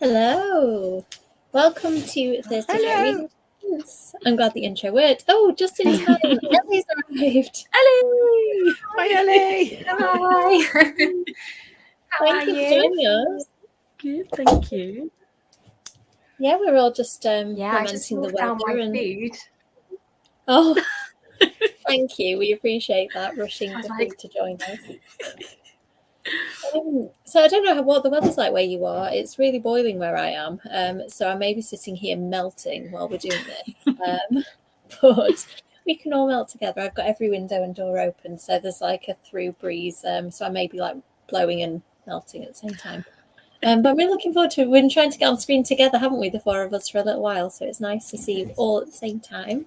Hello. Welcome to Thursday Night Readathons. I'm glad the intro worked. Oh, just in time. Ellie's arrived. Ellie! Hi, Ellie. Hi. Thank you for joining us. Good, thank you. Yeah, we're all just I just lamenting the wolfed down weather. my food. Oh, thank you. We appreciate that, rushing the food to join us. So I don't know what the weather's like where you are. It's really boiling where I am. So I may be sitting here melting while we're doing this. But we can all melt together. I've got every window and door open, so there's like a through breeze. So I may be like blowing and melting at the same time. But I'm really looking forward to it. We've been trying to get on screen together, haven't we, the four of us, for a little while. So it's nice to see you all at the same time.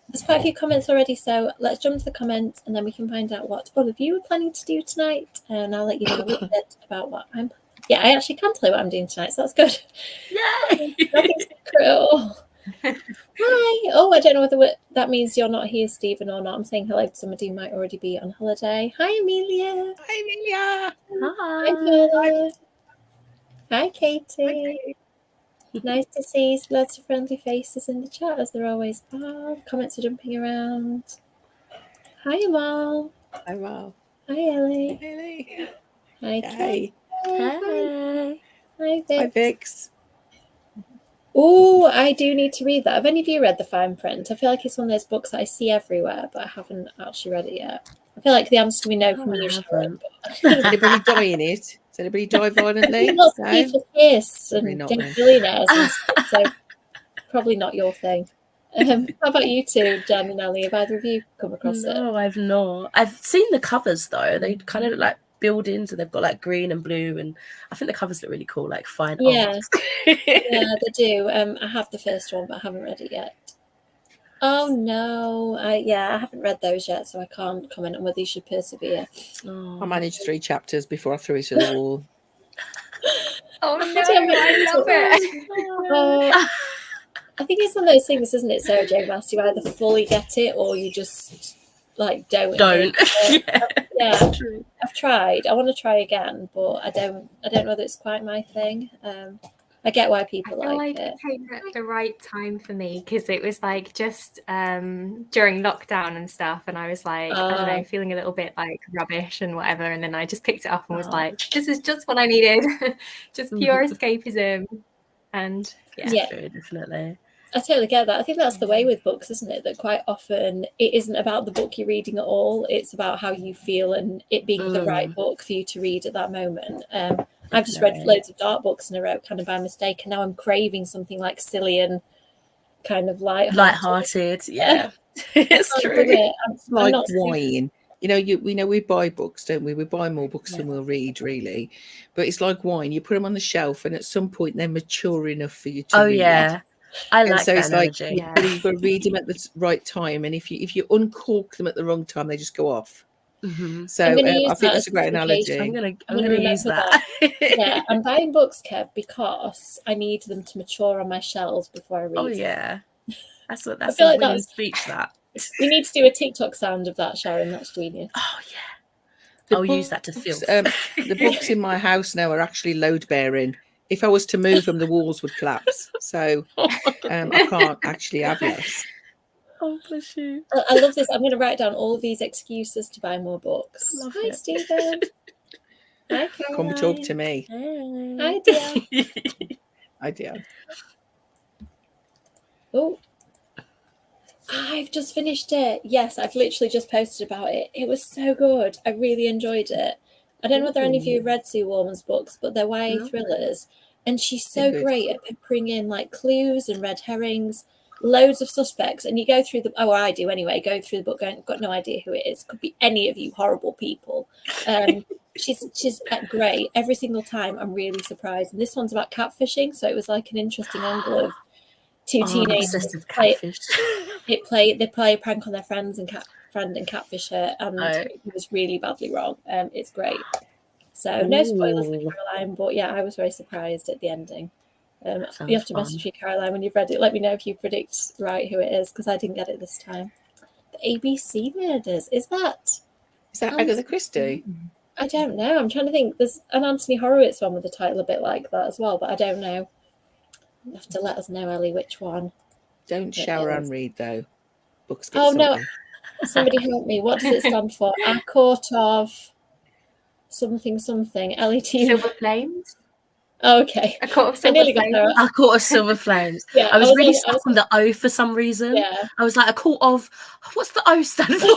There's quite a few comments already, so let's jump to the comments and then we can find out what all of you are planning to do tonight. And I'll let you know a little bit about what I'm. Yeah, I actually can tell you what I'm doing tonight, so that's good. Yay! Nothing's cruel. Hi. Oh, I don't know whether that means you're not here, Stephen, or not. I'm saying hello to somebody who might already be on holiday. Hi, Amelia. Hi, Amelia. Hi, Paula. Hi, Katie. Nice to see lots of friendly faces in the chat, as there always are. Comments are jumping around. Hi, Amal. Hi, Mal. Hi, Ellie. Hi, Ellie. Hi, Hey. Kay. Hi, Vix. Hi, Vix. Oh, I do need to read that. Have any of you read The Fine Print? I feel like it's one of those books that I see everywhere, but I haven't actually read it yet. I feel like the answer we know from you, Sharon. Does anybody die in it? Does anybody die violently? Lots of people kiss and not, get billionaires and stuff, so probably not your thing. How about you two, Jen and Ellie? Have either of you come across it? No, I've not. I've seen the covers though. They kind of look like buildings, and they've got like green and blue, and I think the covers look really cool, like fine art. Yeah, they do. I have the first one, but I haven't read it yet. Oh no, I haven't read those yet, so I can't comment on whether you should persevere. I managed 3 chapters before I threw it to the wall. Oh no, I love it. I think it's one of those things, isn't it, Sarah J. Maas? You either fully get it or you just like don't. Yeah, true. I've tried. I want to try again, but I don't know whether it's quite my thing. I get why people like it. It came at the right time for me because it was like just during lockdown and stuff, and I was like, I don't know, feeling a little bit like rubbish and whatever, and then I just picked it up and was like, this is just what I needed, just pure escapism. And yeah, definitely. I totally get that. I think that's the way with books, isn't it? That quite often it isn't about the book you're reading at all. It's about how you feel and it being the right book for you to read at that moment. I've just read loads of dark books in a row kind of by mistake, and now I'm craving something like silly and kind of light-hearted. Yeah. It's true. It's like wine. You know, we buy books, don't we? We buy more books than we'll read, really. But it's like wine. You put them on the shelf, and at some point they're mature enough for you to read. Yeah. I like so that it's analogy. Like you've got to read them at the right time, and if you uncork them at the wrong time, they just go off. So I think that's a great analogy. I'm gonna use that. Yeah, I'm buying books, Kev, because I need them to mature on my shelves before I read. Oh yeah, that's a winning speech. That we need to do a TikTok sound of that, Sharon. That's genius. Oh yeah, I'll use that to film. The books in my house now are actually load bearing. If I was to move them, the walls would collapse. So I can't actually have less. Oh, bless you. I love this. I'm going to write down all of these excuses to buy more books. Hi, Stephen. Hi, Caroline. Come talk to me. Hey. Hi, Dion. Hi, Dion. Oh, I've just finished it. Yes, I've literally just posted about it. It was so good. I really enjoyed it. I don't know whether any of you have read Sue Warman's books, but they're YA thrillers. And she's so great at peppering in like clues and red herrings, loads of suspects. And you go through I do anyway, go through the book going, got no idea who it is. Could be any of you horrible people. She's great. Every single time I'm really surprised. And this one's about catfishing. So it was like an interesting angle of two teenagers. They play a prank on their friends and catfish her, and it was really badly wrong. It's great. So no spoilers for Caroline, but yeah, I was very surprised at the ending. You have to message me, Caroline, when you've read it. Let me know if you predict right who it is, because I didn't get it this time. The ABC Murders. Is that Agatha Christie? I don't know. I'm trying to think. There's an Anthony Horowitz one with a title a bit like that as well, but I don't know. You have to let us know, Ellie, which one. Don't shower and read though. Books get no, soggy. somebody help me. What does it stand for? A Court of something. Ellie, do you... Silver Flames. Oh, okay. A Court of Silver Flames. A Court of Silver Flames. Yeah, I was really stuck on the O for some reason. Yeah. I was like, a court of, what's the O stand for?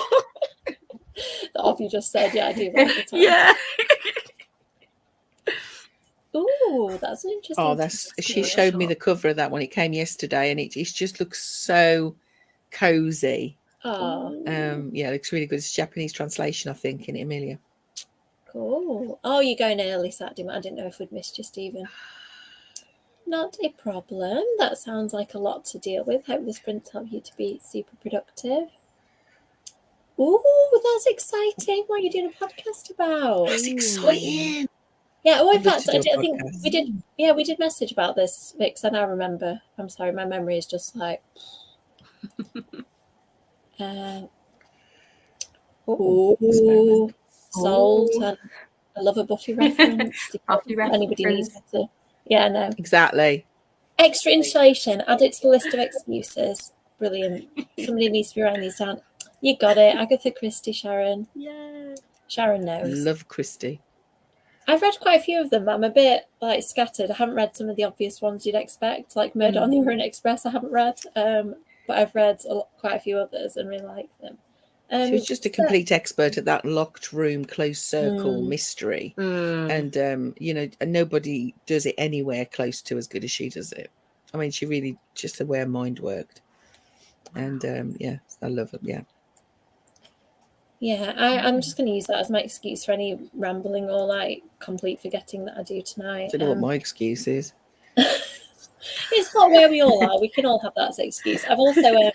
The of you just said, yeah, I do like the time. Yeah. Ooh, that's an interesting. Oh, she showed me the cover of that one. It came yesterday, and it just looks so cozy. Oh. Yeah, it looks really good. It's a Japanese translation, I think, in Emilia. Cool. Oh, you're going early Saturday. I didn't know if we'd missed you, Stephen. Not a problem. That sounds like a lot to deal with. Hope the sprints help you to be super productive. Ooh, that's exciting. What are you doing a podcast about? That's exciting. Yeah, well, in fact, I think we did. Yeah, we did message about this, Vix, and I remember. I'm sorry, my memory is just like. Sold. And I love a Buffy reference. Buffy reference. Anybody needs to. Yeah, no. Exactly. Extra installation. Add it to the list of excuses. Brilliant. Somebody needs to be writing these down. You got it. Agatha Christie, Sharon. Yeah. Sharon knows. Love Christie. I've read quite a few of them. I'm a bit scattered. I haven't read some of the obvious ones you'd expect, like Murder on the Orient Express. I haven't read, but I've read quite a few others and really like them. She was just a complete expert at that locked room, closed circle mystery, and and nobody does it anywhere close to as good as she does it. I mean, she really just the way her mind worked, and I love it. Yeah, I'm just going to use that as my excuse for any rambling or complete forgetting that I do tonight. I don't know what my excuse is. It's not where we all are. We can all have that as an excuse. I've also, I'm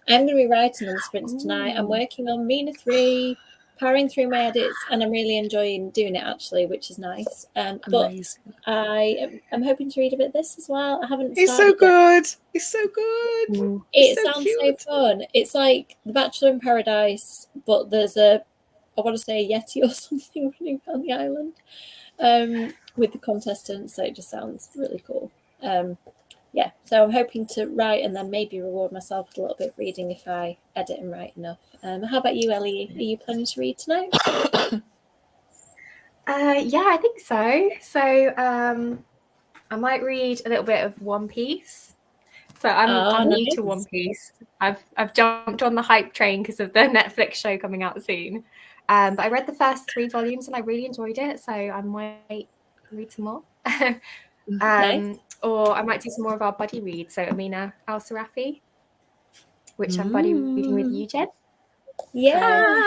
going to be writing on the sprints tonight. I'm working on Mina 3, powering through my edits, and I'm really enjoying doing it actually, which is nice. But I am hoping to read a bit of this as well. I haven't. It's so good. It's so good. It sounds so fun. It's like The Bachelor in Paradise, but there's I want to say a Yeti or something running around the island with the contestants. So it just sounds really cool. So I'm hoping to write and then maybe reward myself with a little bit of reading if I edit and write enough. How about you, Ellie? Are you planning to read tonight? Yeah, I think so. So I might read a little bit of One Piece. So I'm new to One Piece. I've jumped on the hype train because of the Netflix show coming out soon. But I read the first 3 volumes and I really enjoyed it. So I might read some more. Nice. Or I might do some more of our buddy read. So Amina Al-Sarafi, which I'm buddy reading with you, Jen. Yeah.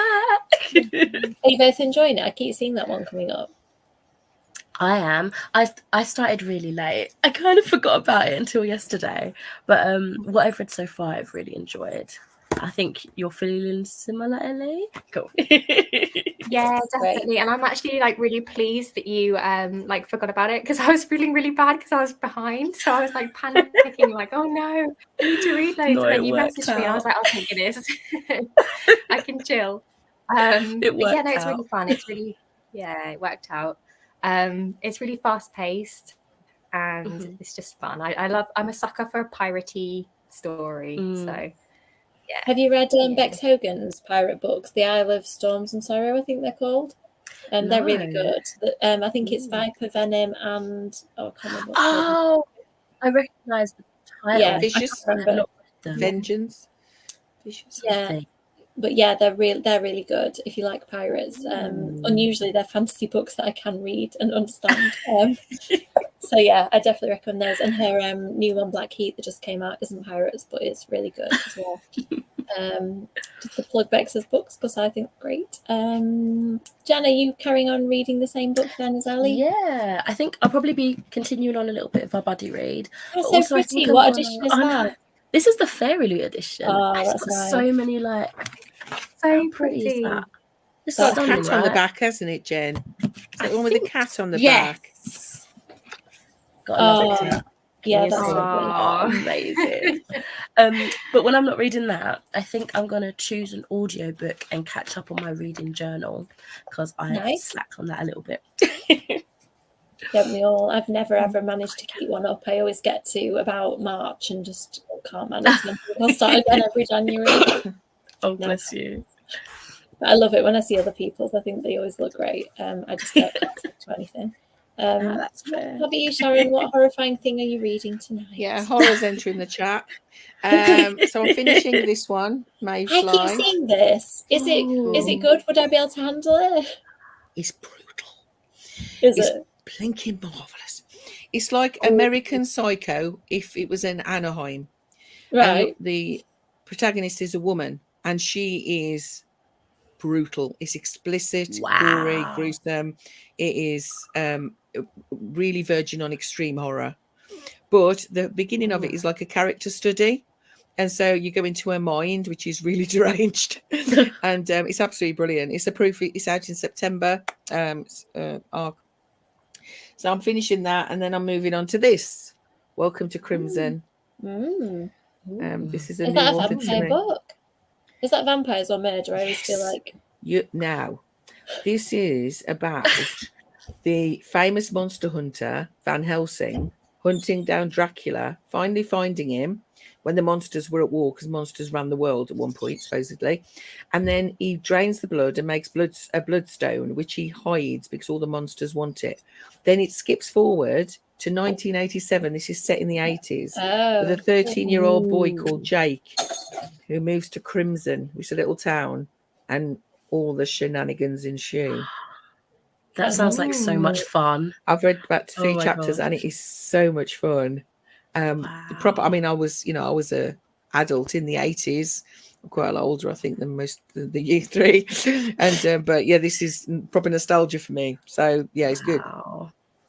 Are you both enjoying it? I keep seeing that one coming up. I am. I started really late. I kind of forgot about it until yesterday. But what I've read so far, I've really enjoyed. I think you're feeling similar, Ellie. Cool. Yeah, definitely. And I'm actually really pleased that you forgot about it because I was feeling really bad because I was behind. So I was panicking, oh no, I need to read those. And then you messaged me. I was like, oh thank goodness, I can chill. It worked out. It's really fun. It's really it worked out. It's really fast paced and it's just fun. I'm a sucker for a piratey story. So. Yeah. Have you read Bex Hogan's pirate books, The Isle of Storms and Sorrow, I think they're called? They're really good. I think it's Viper Venom and I can't remember. I recognise the title. Yeah, Vicious Vengeance. Vicious. Yeah. But yeah, they're really good if you like pirates. Unusually they're fantasy books that I can read and understand. So yeah, I definitely recommend those. And her new one, Black Heat, that just came out, isn't pirates, but it's really good as well. Just to plug Bex's books because I think they're great. Jan, are you carrying on reading the same book then as Ellie? Yeah, I think I'll probably be continuing on a little bit of our buddy read. Oh, so pretty. What edition is that? This is the Fairy Loot edition. Oh, it's that's got nice. so many so pretty. Is that? It's got a cat on the back, hasn't it, Jen? Is it the one with the cat on the back? Got Yeah, Can you that's sing? lovely. Oh, amazing. But when I'm not reading that, I think I'm going to choose an audiobook and catch up on my reading journal because I slacked on that a little bit. Don't we all? I've never ever managed to keep one up. I always get to about March and just can't manage them. I'll start again every January. Oh, bless you. But I love it when I see other people's. I think they always look great. I just don't stick to anything. That's fair. How about you, Sharon? What horrifying thing are you reading tonight? Yeah, horror's entering the chat. So I'm finishing this one, Mayfly. I keep seeing this. Is it good? Would I be able to handle it? It's brutal. Is it? Blinking marvelous. It's like American Psycho if it was in Anaheim. Right. And the protagonist is a woman, and she is brutal. It's explicit, gory, gruesome. It is really verging on extreme horror. But the beginning of it is like a character study. And so you go into her mind, which is really deranged. And it's absolutely brilliant. It's it's out in September. So I'm finishing that, and then I'm moving on to this. Welcome to Crimson. This is a new that a author to vampire me. book? Is that vampires or murder? I always feel like now this is about the famous monster hunter Van Helsing hunting down Dracula, finally finding him when the monsters were at war, because monsters ran the world at one point, supposedly. And then he drains the blood and makes a bloodstone, which he hides because all the monsters want it. Then it skips forward to 1987. This is set in the 80s with a 13-year-old boy called Jake who moves to Crimson, which is a little town, and all the shenanigans ensue. That sounds like so much fun. I've read about 3 chapters and it is so much fun. I mean, I was a adult in the 80s. I'm quite a lot older, I think, than most of the year 3. And but yeah, this is proper nostalgia for me. So yeah, it's good.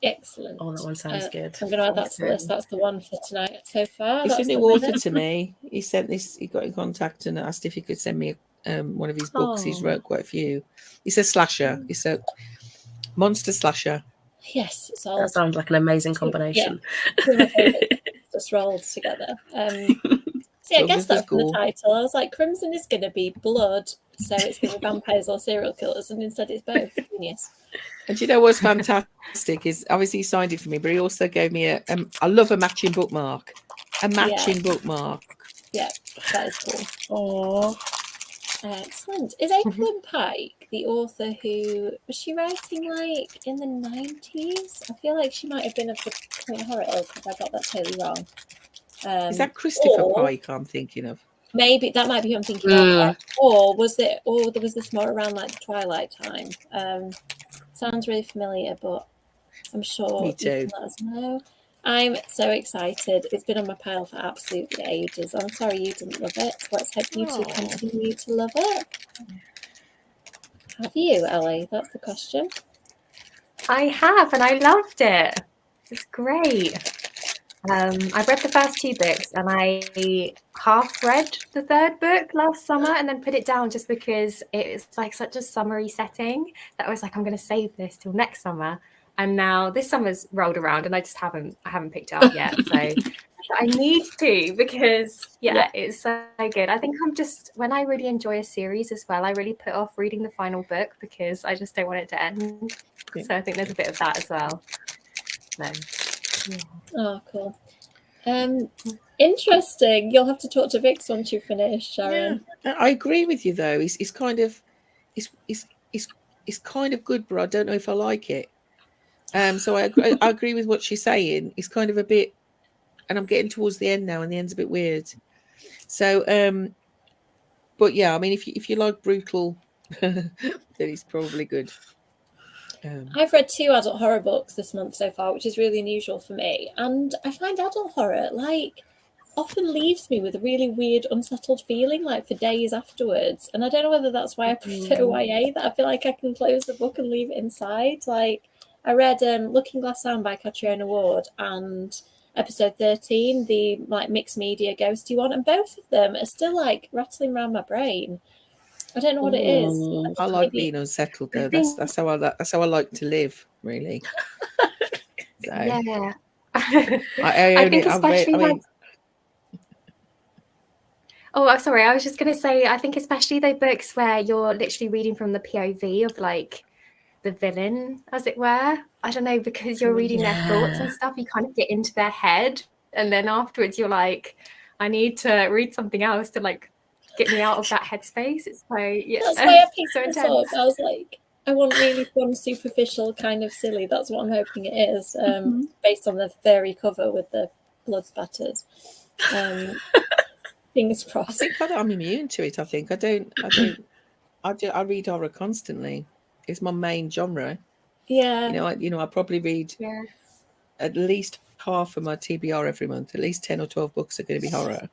Excellent. Oh, that one sounds good. I'm going to add that to the list. That's the one for tonight so far. It's a new author to me. He sent this. He got in contact and asked if he could send me one of his books. He's wrote quite a few. It's a slasher. It's a monster slasher. Yes, that sounds like an amazing combination. Yeah, just rolled together. See, I guess that's the title. I was like, Crimson is going to be blood, so it's going to be vampires or serial killers, and instead it's both. Genius. And you know what's fantastic is obviously he signed it for me, but he also gave me I love a matching bookmark. A matching bookmark. Yeah, that is cool. Excellent. Is April Pike the author who was she writing like in the 90s? I feel like she might have been of the Point Horror ilk if I got that totally wrong. Is that Christopher Pike I'm thinking of? Maybe that might be who I'm thinking of. Or was this more around like the Twilight time? Sounds really familiar, but I'm sure Me too. you can let us know. I'm so excited. It's been on my pile for absolutely ages. I'm sorry you didn't love it. Let's hope you two continue to love it. Have you, Ellie? That's the question. I have, and I loved it. It's great. I've read the first 2 books, and I half read the 3rd book last summer and then put it down just because it's like such a summery setting that I was like, I'm going to save this till next summer. And now this summer's rolled around and I just haven't picked it up yet. So I need to, because it's so good. I think when I really enjoy a series as well, I really put off reading the final book because I just don't want it to end. Yeah. So I think there's a bit of that as well. So, Oh, cool. Interesting. You'll have to talk to Vix once you finish, Sharon. Yeah. I agree with you though. It's kind of good, but I don't know if I like it. So I agree with what she's saying. It's kind of a bit, and I'm getting towards the end now, and the end's a bit weird. So, but yeah, I mean, if you like brutal, then it's probably good. I've read 2 adult horror books this month so far, which is really unusual for me. And I find adult horror often leaves me with a really weird, unsettled feeling for days afterwards. And I don't know whether that's why I prefer YA, that I feel like I can close the book and leave it inside. I read Looking Glass Sound by Catriona Ward and episode 13, the mixed media ghosty one, and both of them are still rattling around my brain. I don't know what it is. I like being unsettled though. That's how I like to live, really. So. Yeah. I think especially oh, sorry. I was just going to say, I think especially the books where you're literally reading from the POV of like the villain, as it were. I don't know, because you're reading their thoughts and stuff, you kind of get into their head. And then afterwards you're like, I need to read something else to like get me out of that headspace. It's so, yeah. That's why I picked this up. I was like, I want really fun, superficial, kind of silly. That's what I'm hoping it is, based on the furry cover with the blood spatters. Fingers crossed. I think I'm immune to it. I think I read horror constantly. It's my main genre. Yeah. I probably read at least half of my TBR every month. At least 10 or 12 books are going to be horror.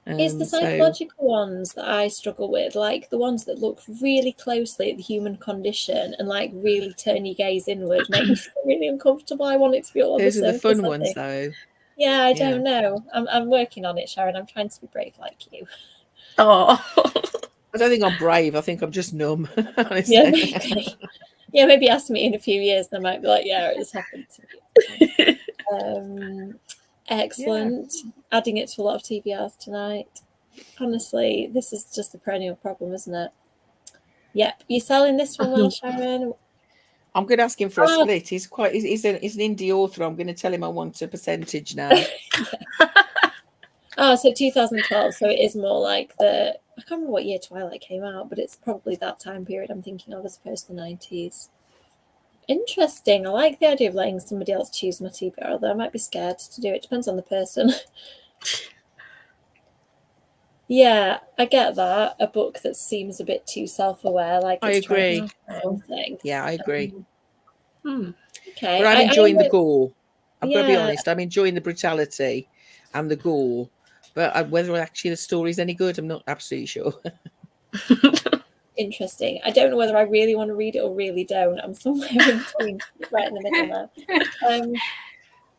It's the psychological ones that I struggle with, like the ones that look really closely at the human condition and like really turn your gaze inward, make me feel really uncomfortable. I want it to be all those the are the fun ones, though. Yeah, I don't know. I'm working on it, Sharon. I'm trying to be brave like you. Oh, I don't think I'm brave. I think I'm just numb. Yeah, maybe ask me in a few years, and I might be like, yeah, it has happened to me. Excellent. Yeah. Adding it to a lot of TBRs tonight. Honestly, this is just a perennial problem, isn't it? Yep. You're selling this one well, Sharon. I'm going to ask him for a split. He's an indie author. I'm going to tell him I want a percentage now. Oh, so 2012. So it is more like I can't remember what year Twilight came out, but it's probably that time period I'm thinking of as opposed to the 90s. Interesting. I like the idea of letting somebody else choose my TBR, although I might be scared to do it. Depends on the person. Yeah, I get that. A book that seems a bit too self-aware, like I agree. Something. Yeah, I agree. Okay, but I'm enjoying the gore. I've got to be honest. I'm enjoying the brutality and the gore, but whether actually the story's any good, I'm not absolutely sure. Interesting. I don't know whether I really want to read it or really don't. I'm somewhere in between, right in the middle now.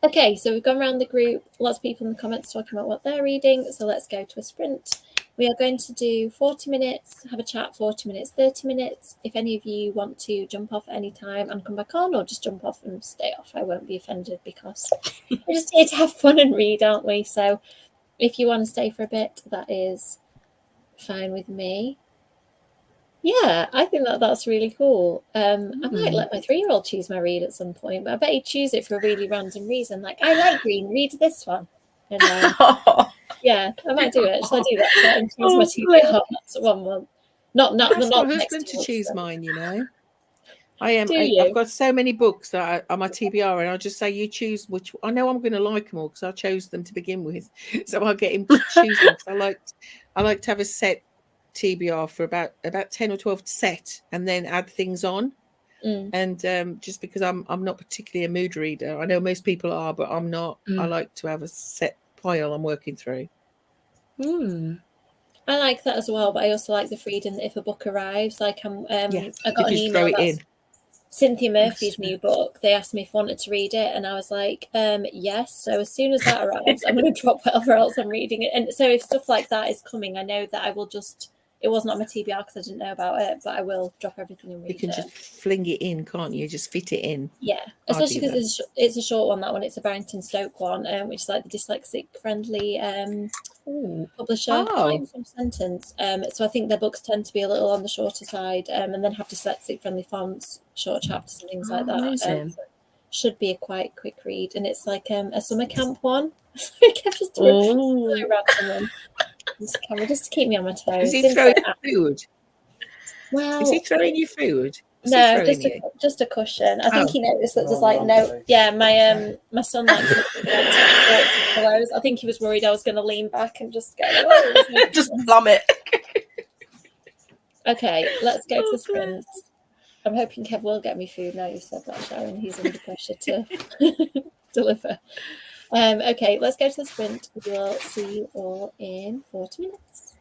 Okay, so we've gone around the group. Lots of people in the comments talking about what they're reading. So let's go to a sprint. We are going to do 40 minutes, have a chat, 40 minutes, 30 minutes. If any of you want to jump off at any time and come back on, or just jump off and stay off, I won't be offended because we're just here to have fun and read, aren't we? So if you want to stay for a bit, that is fine with me. Yeah, I think that's really cool. I might let my 3-year-old choose my read at some point, but I bet he'd choose it for a really random reason. Like, I like green, read this one. And yeah, I might do it. Shall I do that? So I can choose my TBR. That's 1 month. Not my husband to choose mine, I've got so many books that are my TBR, and I'll just say, you choose which. I know I'm going to like them all because I chose them to begin with, so I'll get him to choose them. Because I like to have a set TBR for about 10 or 12 set, and then add things on. And just because I'm not particularly a mood reader, I know most people are, but I'm not. I like to have a set pile I'm working through. I like that as well, but I also like the freedom that if a book arrives, like I got an email throw it in. Cynthia Murphy's new book. They asked me if I wanted to read it, and I was like, yes. So as soon as that arrives, I'm going to drop whatever else I'm reading it. And so if stuff like that is coming, I know that I will just. It wasn't on my TBR because I didn't know about it, but I will drop everything and read it. You can just fling it in, can't you? Just fit it in. Yeah, especially because it's a short one, that one. It's a Barrington Stoke one, which is like the dyslexic-friendly publisher. I can't even finish a sentence. So I think their books tend to be a little on the shorter side and then have dyslexic-friendly fonts, short chapters and things like that. So should be a quite quick read. And it's like a summer camp one. I've just done a random one. Camera just to keep me on my toes. Is he throwing food? Well, is he throwing you food? No, just a cushion. I think he noticed that there's like no. Yeah, my son likes pillows. I think he was worried I was going to lean back and just go. Just plummet. Okay, let's go to the sprint. I'm hoping Kev will get me food now. You've said that, Sharon. He's under pressure to deliver. Okay, let's go to the sprint. We'll see you all in 40 minutes.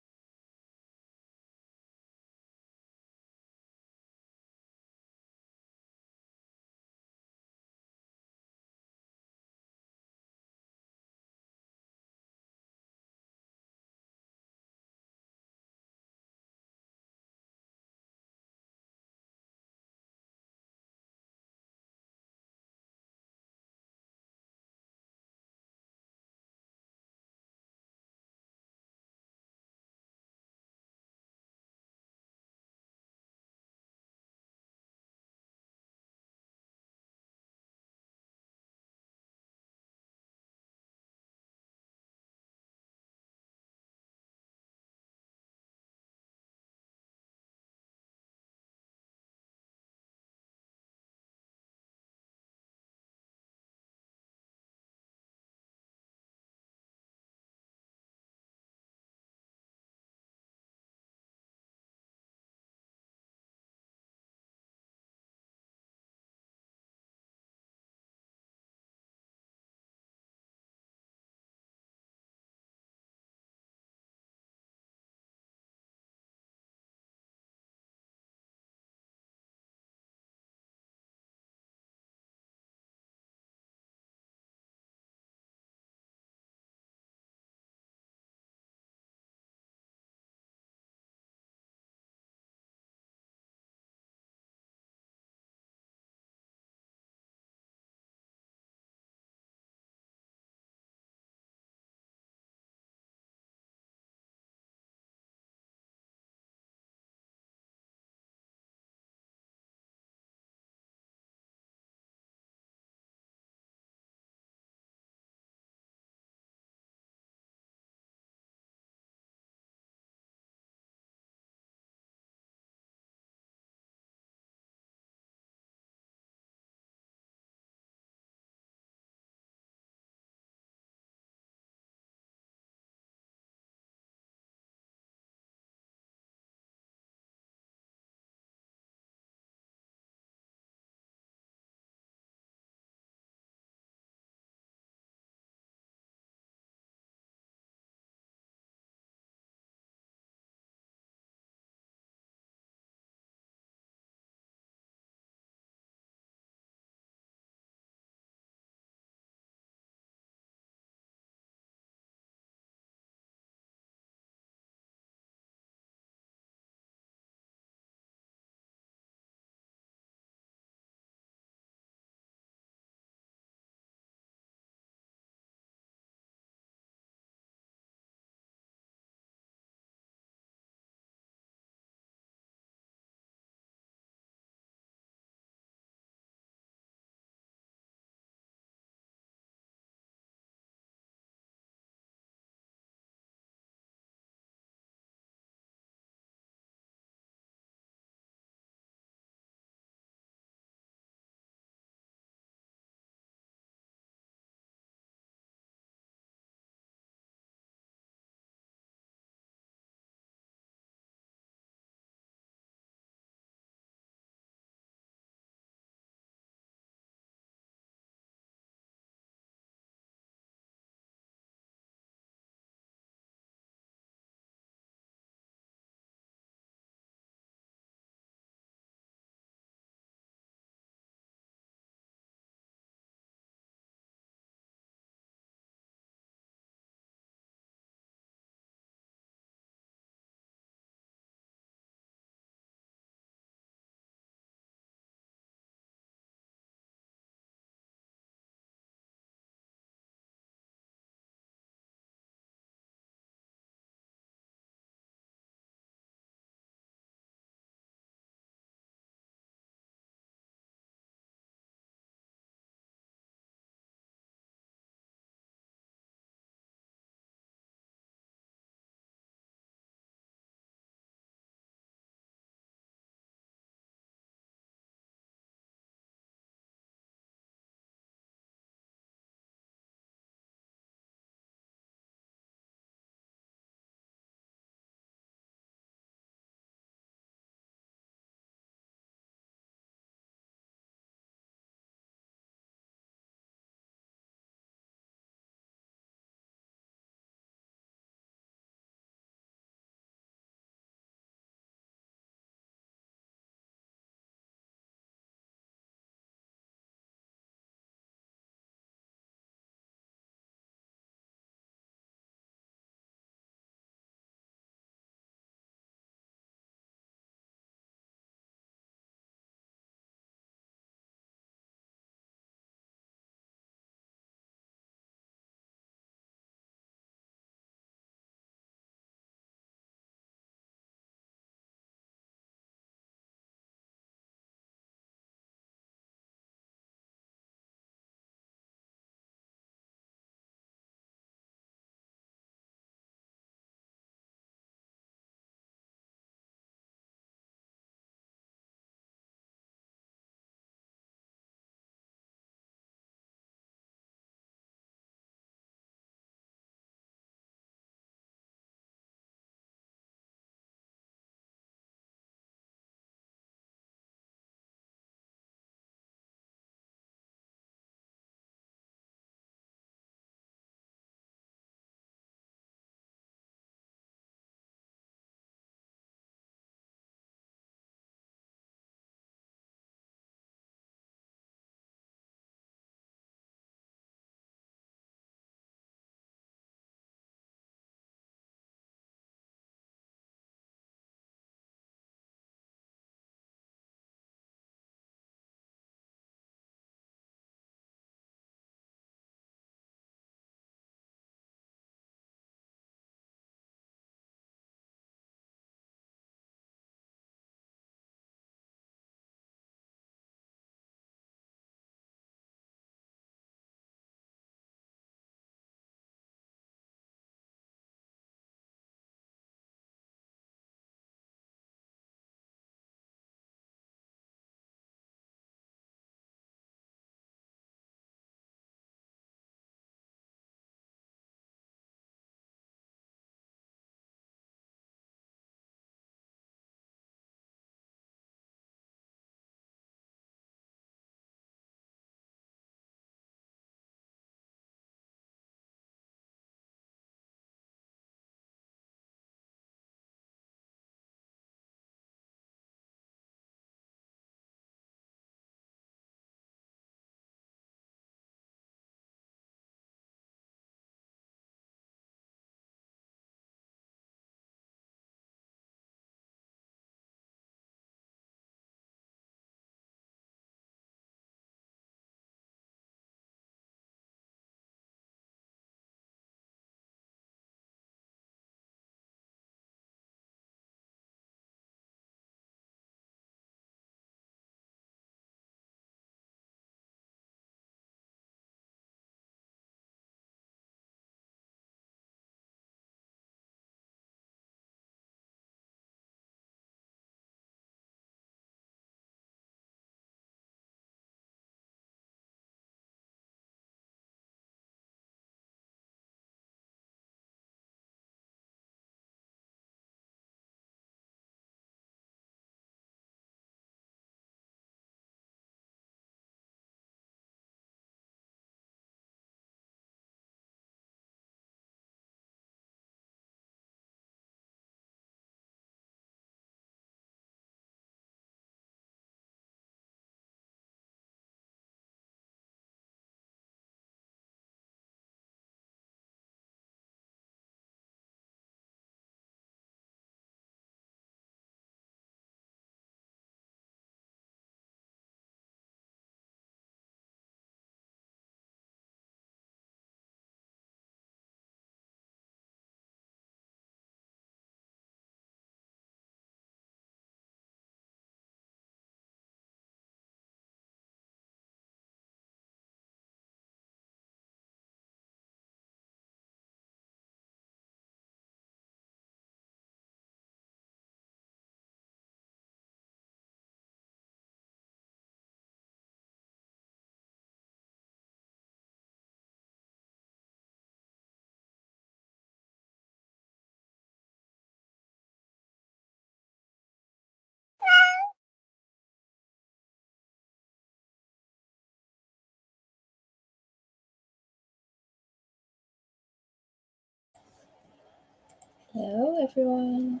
Hello, everyone.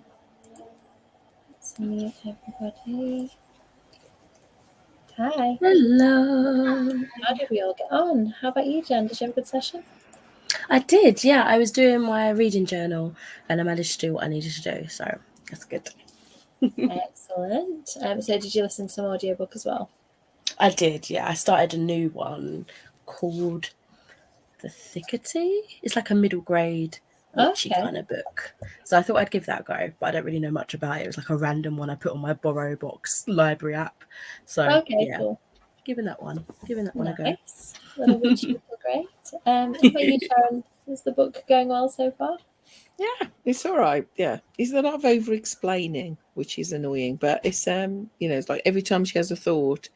Let's mute everybody. Hi. Hello. How did we all get on? How about you, Jen? Did you have a good session? I did, yeah. I was doing my reading journal and I managed to do what I needed to do, so that's good. Excellent. So did you listen to some audiobook as well? I did, yeah. I started a new one called The Thickety. It's like a middle grade witchy kind of book. So I thought I'd give that a go, but I don't really know much about it. It was like a random one I put on my Borrow Box library app. So yeah, cool. Giving that one a go. Little witchy book, great. How about you, Sharon? Is the book going well so far? Yeah, it's all right. Yeah, there's a lot of over explaining, which is annoying, but it's it's like every time she has a thought,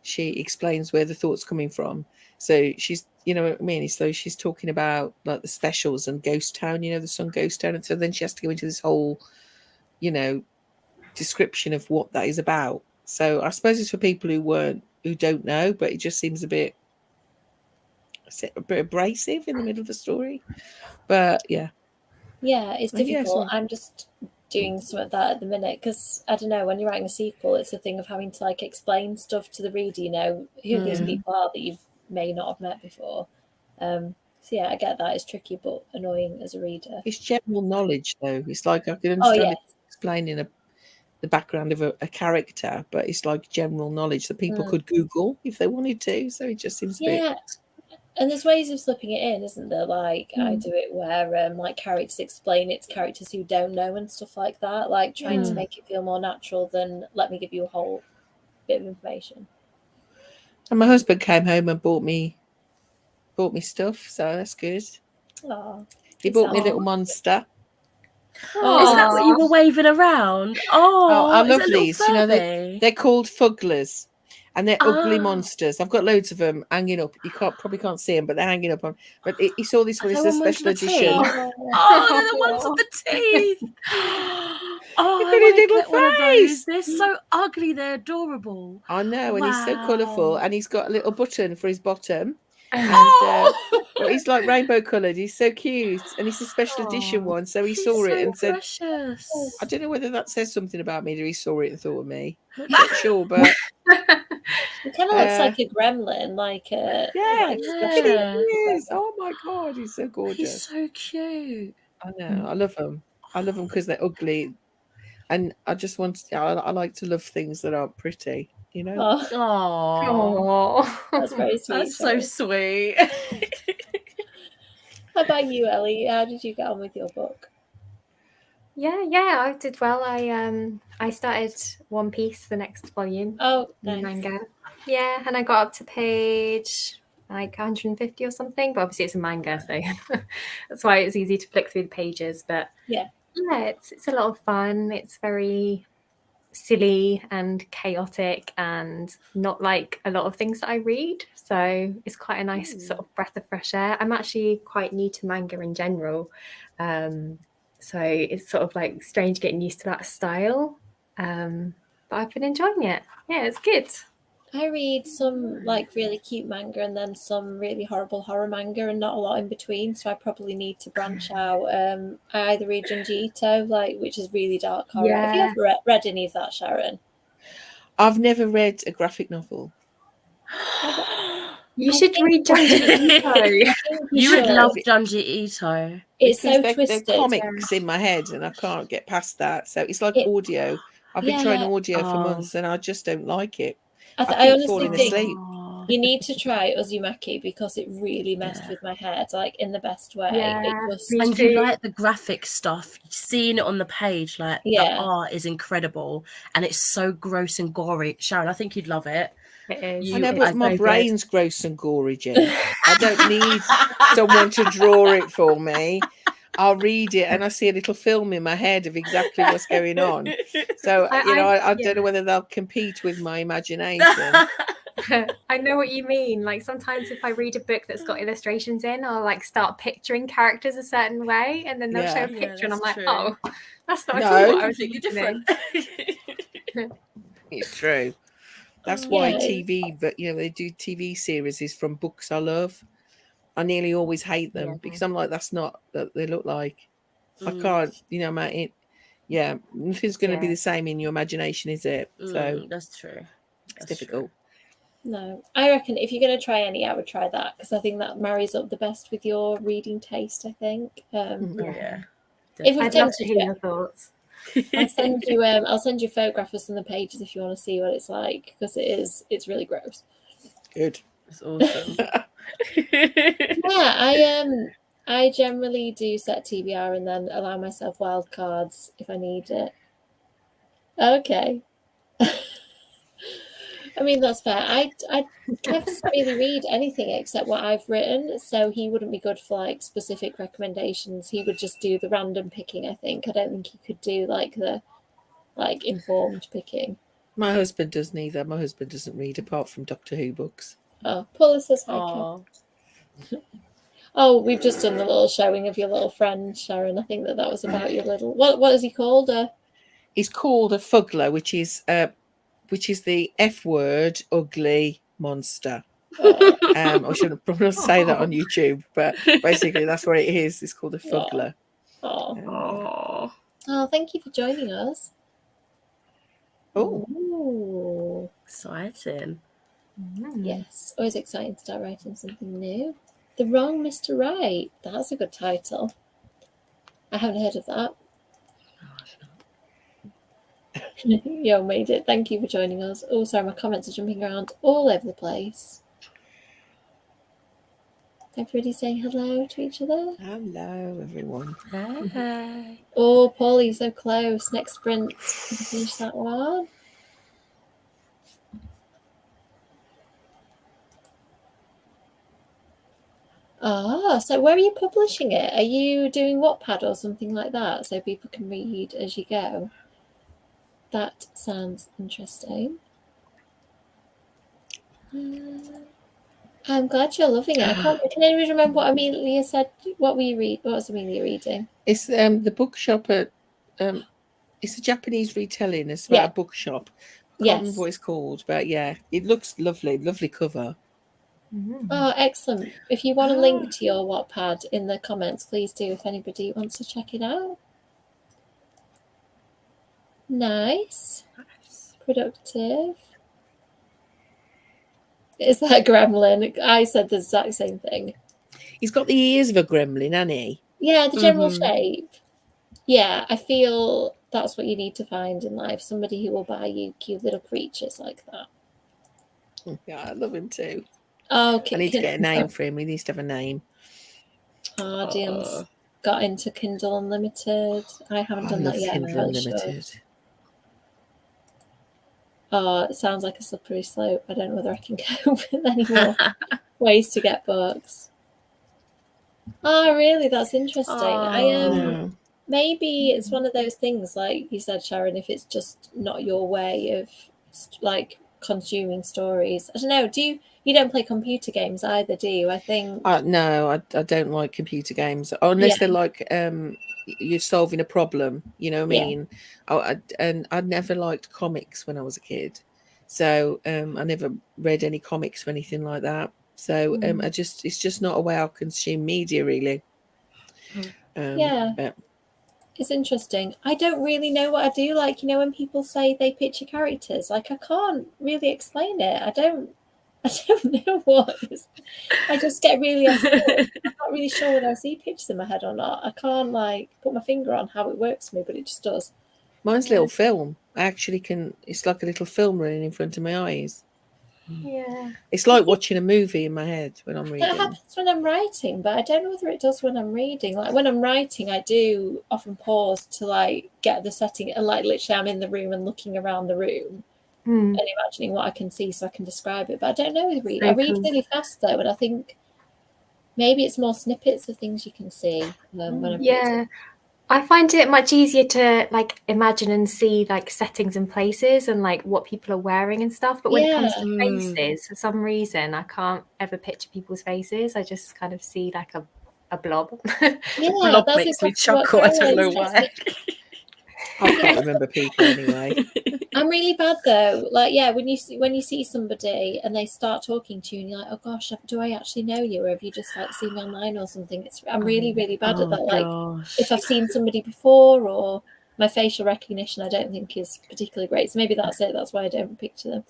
she explains where the thought's coming from. So she's, you know what I mean? So she's talking about like the specials and Ghost Town, the song Ghost Town. And so then she has to go into this whole, description of what that is about. So I suppose it's for people who don't know, but it just seems a bit abrasive in the middle of the story. But yeah. Yeah, it's difficult. Yeah, I'm just doing some of that at the minute because I don't know, when you're writing a sequel, it's a thing of having to like explain stuff to the reader, who these people are that you may not have met before. So yeah, I get that. It's tricky but annoying as a reader. it's general knowledge though. It's like I can understand explaining the background of a character, but it's like general knowledge that people could Google if they wanted to. So it just seems a bit. And there's ways of slipping it in, isn't there? Like I do it where like characters explain it to characters who don't know and stuff like that. Like trying to make it feel more natural than let me give you a whole bit of information. And my husband came home and bought me stuff, so that's good. Aww, he bought me a little monster. Oh, is that what you were waving around? Oh, I love these. They're called fugglers. And they're ugly monsters. I've got loads of them hanging up. You probably can't see them, but they're hanging up. But he saw this one. It's a special edition. Oh, they're the ones with the teeth. Oh, I want to get one of those. They're so ugly. They're adorable. I know, and he's so colourful. And he's got a little button for his bottom. And but he's like rainbow coloured. He's so cute, and it's a special edition one. So he saw it and said, "I don't know whether that says something about me." That he saw it and thought of me. I'm not sure, but it kind of looks like a gremlin, like a He is. Oh my god, he's so gorgeous. He's so cute. I know. I love them. I love them because they're ugly, and I just want. I like to love things that are pretty. Oh, that's very sweet. That's so sweet. How about you, Ellie? How did you get on with your book? Yeah, I did well. I started One Piece, the next volume. Oh, nice. Manga. Yeah, and I got up to page like 150 or something. But obviously, it's a manga, so that's why it's easy to flick through the pages. But yeah, it's a lot of fun. It's very silly and chaotic and not like a lot of things that I read, so it's quite a nice sort of breath of fresh air. I'm actually quite new to manga in general, so it's sort of like strange getting used to that style, but I've been enjoying it. Yeah, it's good. I read some like really cute manga and then some really horrible horror manga and not a lot in between, so I probably need to branch out. I either read Junji Ito, which is really dark horror. Have you ever read any of that, Sharon? I've never read a graphic novel. You should read Junji Ito. You would love Junji Ito. It's so twisted. They're comics in my head and I can't get past that. So it's like audio. I've been trying audio for months and I just don't like it. I honestly think you need to try Uzumaki because it really messed with my head, like in the best way. And you like the graphic stuff, seeing it on the page, like the art is incredible and it's so gross and gory. Sharon, I think you'd love it. It is. I know, but my brain's gross and gory, Jen. I don't need someone to draw it for me. I'll read it and I see a little film in my head of exactly what's going on. So, I don't know whether they'll compete with my imagination. I know what you mean. Like sometimes if I read a book that's got illustrations in, I'll like start picturing characters a certain way and then they'll show a picture and I'm like, oh, that's not at all what I was thinking. Different. It's true. That's why TV, but they do TV series from books I love. I nearly always hate them because I'm like, that's not that they look like. I can't, nothing's going to be the same in your imagination, is it? So that's true. It's difficult. No, I reckon if you're going to try any, I would try that, because I think that marries up the best with your reading taste, I think. Yeah. If I'd love to hear your thoughts. I'll send you a photograph of some of the pages if you want to see what it's like, because it's really gross. Good. It's awesome. Yeah, I generally do set TBR and then allow myself wild cards if I need it. Okay. I mean, that's fair. I doesn't really read anything except what I've written, so he wouldn't be good for like specific recommendations. He would just do the random picking, I think. I don't think he could do like the informed picking. My husband does neither. My husband doesn't read apart from Doctor Who books. Oh, Paula says hi. Oh, we've just done the little showing of your little friend, Sharon. I think that was about your little... What is he called? He's called a fuggler, which is the F word, ugly monster. I shouldn't probably say that on YouTube, but basically that's what it is. It's called a fuggler. Oh, thank you for joining us. Oh, exciting. Yes, always exciting to start writing something new. The Wrong Mr. Right. That's a good title. I haven't heard of that. Yo made it. Thank you for joining us. Oh, sorry, my comments are jumping around all over the place. Everybody saying hello to each other. Hello, everyone. Hi. Oh, Paulie, so close. Next sprint. Finish that one. So where are you publishing it? Are you doing Wattpad or something like that so people can read as you go? That sounds interesting. I'm glad you're loving it. Can anyone remember what Amelia said? What was Amelia reading? It's the bookshop at it's a Japanese retelling. It's about a bookshop. I can't remember what it's called, but yeah, it looks lovely. Lovely cover. Oh, excellent. If you want a link to your Wattpad in the comments, please do if anybody wants to check it out. Nice. Productive. Is that a gremlin? I said the exact same thing. He's got the ears of a gremlin, hasn't he? Yeah, the general shape. Yeah, I feel that's what you need to find in life. Somebody who will buy you cute little creatures like that. Yeah, I love him too. Oh, I need to get a name for him. He needs to have a name. Dion's got into Kindle Unlimited. I haven't done that yet. Kindle Unlimited. Oh, it sounds like a slippery slope. I don't know whether I can cope with any more ways to get books. Oh, really? That's interesting. Maybe it's one of those things, like you said, Sharon, if it's just not your way of like consuming stories. I don't know. You don't play computer games either, do you? I think no, I don't like computer games unless they're like you're solving a problem. You know what I mean? And I never liked comics when I was a kid, so I never read any comics or anything like that. So it's just not a way I consume media really. It's interesting. I don't really know what I do. Like, when people say they picture characters, like I can't really explain it. I don't know what it is. I just get really upset. I'm not really sure whether I see pictures in my head or not. I can't like put my finger on how it works for me, but it just does. Mine's a little film. I actually can. It's like a little film running in front of my eyes. Yeah. It's like watching a movie in my head when I'm reading. That happens when I'm writing, but I don't know whether it does when I'm reading. Like when I'm writing, I do often pause to like get the setting, and like literally I'm in the room and looking around the room and imagining what I can see so I can describe it. But I don't know with reading. I read really fast though, and I think maybe it's more snippets of things you can see when I'm reading. I find it much easier to like imagine and see like settings and places and like what people are wearing and stuff. But when it comes to faces, for some reason, I can't ever picture people's faces. I just kind of see like a blob. Blob makes me chuckle. I don't know why. I can't remember people anyway. I'm really bad though. Like, yeah, when you see somebody and they start talking to you, and you're like, oh gosh, do I actually know you, or have you just like seen me online or something? I'm really bad at that. Like, if I've seen somebody before, or my facial recognition, I don't think is particularly great. So maybe that's it. That's why I don't picture them.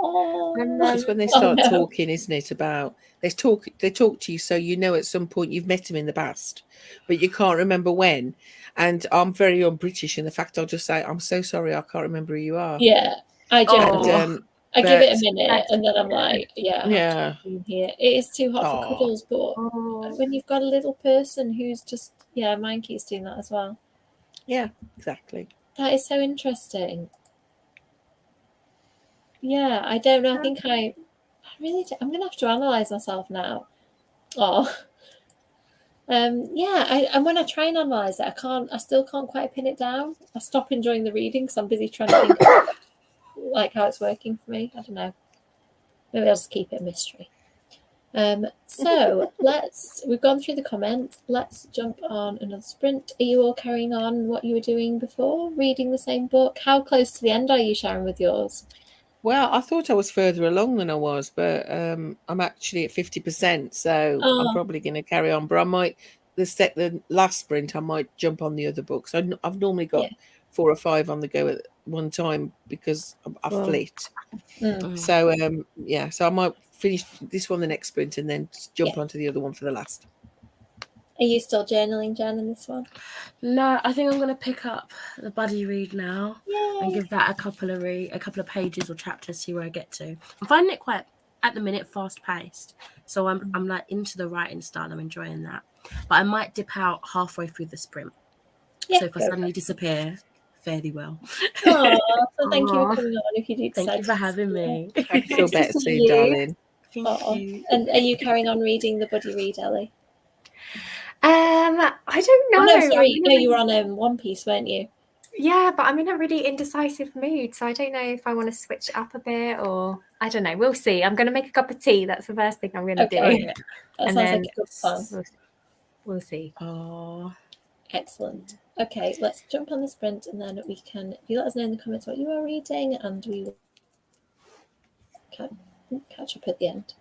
Oh, It's when they start talking, isn't it? About they talk to you, so you know at some point you've met them in the past, but you can't remember when. And I'm very un-British in the fact I'll just say, I'm so sorry, I can't remember who you are. Yeah, I do. And, I give it a minute, and then I'm like, yeah, yeah, here. It is too hot for cuddles, but when you've got a little person who's just, mine keeps doing that as well. Yeah, exactly. That is so interesting. Yeah, I don't know. I think I'm gonna have to analyze myself now. Oh, yeah. And when I try and analyze it, I still can't quite pin it down. I stop enjoying the reading because I'm busy trying to think of, like, how it's working for me. I don't know. Maybe I'll just keep it a mystery. So we've gone through the comments. Let's jump on another sprint. Are you all carrying on what you were doing before, reading the same book? How close to the end are you, Sharon, with yours? Well, I thought I was further along than I was, but I'm actually at 50%, so I'm probably going to carry on. But I might the last sprint, I might jump on the other books. I've normally got 4 or 5 on the go at one time because I flit. So so I might finish this one the next sprint and then jump onto the other one for the last. Are you still journaling, Jen, in this one? No, I think I'm going to pick up the buddy read now and give that a couple of pages or chapters, see where I get to. I'm finding it quite, at the minute, fast paced. So I'm like into the writing style. I'm enjoying that. But I might dip out halfway through the sprint. So if I suddenly disappear, fairly well. So thank you for coming on. If you do, thank you for having me. I feel better soon, darling. Thank you. And are you carrying on reading the buddy read, Ellie? I don't know. Oh, no, sorry. No, you were on One Piece, weren't you? Yeah, but I'm in a really indecisive mood, so I don't know if I want to switch it up a bit, or I don't know. We'll see. I'm going to make a cup of tea. That's the first thing I'm going to do. That sounds like a good plan. We'll see. Oh, excellent. Okay, let's jump on the sprint, and then we can. If you let us know in the comments what you are reading, and we will catch up at the end.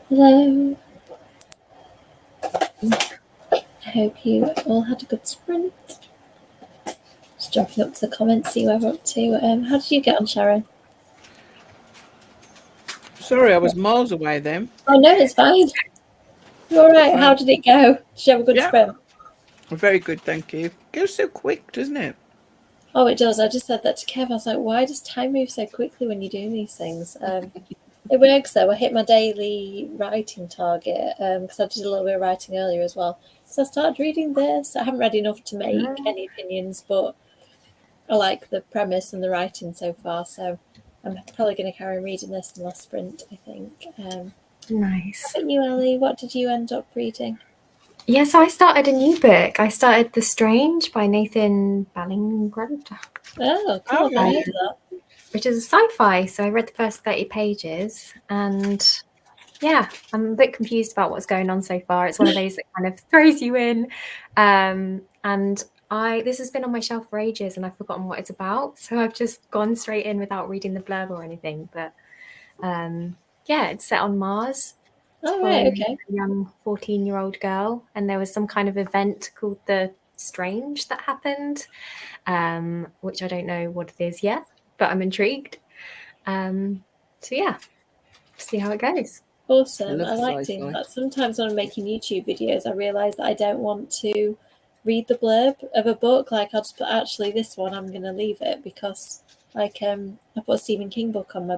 Hello. I hope you all had a good sprint. Just jumping up to the comments, see where we're up to. How did you get on, Sharon? Sorry, I was miles away then. Oh no, it's fine. You're all right. How did it go? Did you have a good sprint? Very good, thank you. It goes so quick, doesn't it? Oh, it does. I just said that to Kev. I was like, why does time move so quickly when you're doing these things? It works though. I hit my daily writing target because I did a little bit of writing earlier as well. So I started reading this. I haven't read enough to make any opinions, but I like the premise and the writing so far. So I'm probably going to carry on reading this in my sprint, I think. Nice. How about you, Ellie? What did you end up reading? Yeah, so I started a new book. I started The Strange by Nathan Ballingrud. Oh, cool. I heard that. Which is a sci-fi. So I read the first 30 pages and yeah, I'm a bit confused about what's going on so far. It's one of those that kind of throws you in. And this has been on my shelf for ages and I've forgotten what it's about. So I've just gone straight in without reading the blurb or anything. But yeah, it's set on Mars. Oh, right, okay. A young 14-year-old girl. And there was some kind of event called The Strange that happened, which I don't know what it is yet, but I'm intrigued. So yeah, see how it goes. Awesome. I like doing that. Sometimes when I'm making YouTube videos, I realise that I don't want to read the blurb of a book. Like I'll just put, actually, this one I'm going to leave it because, like, I put a Stephen King book on my